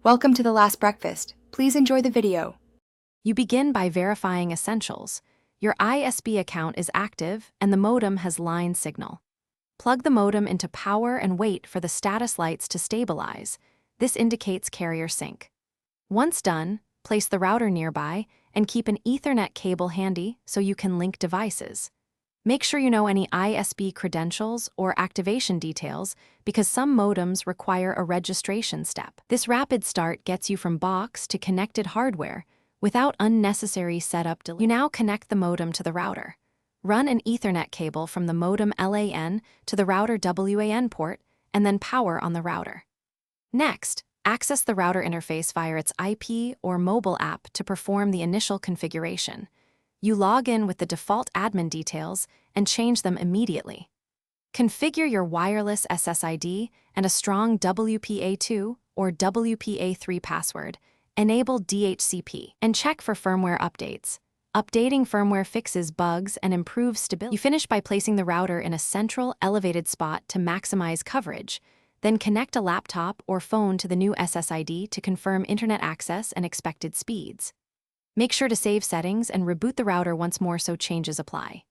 Welcome to The Last Breakfast. Please enjoy the video. You begin by verifying essentials. Your ISB account is active and the modem has line signal. Plug the modem into power and wait for the status lights to stabilize. This indicates carrier sync. Once done, place the router nearby and keep an Ethernet cable handy so you can link devices. Make sure you know any ISB credentials or activation details because some modems require a registration step. This rapid start gets you from box to connected hardware without unnecessary setup delay. You now connect the modem to the router. Run an Ethernet cable from the modem LAN to the router WAN port and then power on the router. Next, access the router interface via its IP or mobile app to perform the initial configuration. You log in with the default admin details and change them immediately. Configure your wireless SSID and a strong WPA2 or WPA3 password. Enable DHCP and check for firmware updates. Updating firmware fixes bugs and improves stability. You finish by placing the router in a central, elevated spot to maximize coverage. Then connect a laptop or phone to the new SSID to confirm internet access and expected speeds. Make sure to save settings and reboot the router once more so changes apply.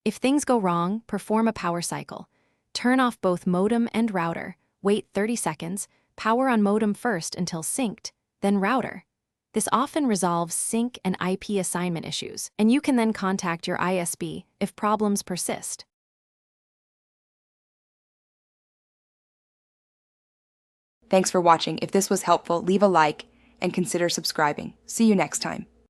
If things go wrong, perform a power cycle. Turn off both modem and router, wait 30 seconds, power on modem first until synced, then router. This often resolves sync and IP assignment issues, and you can then contact your ISB if problems persist. Thanks for watching. If this was helpful, leave a like and consider subscribing. See you next time.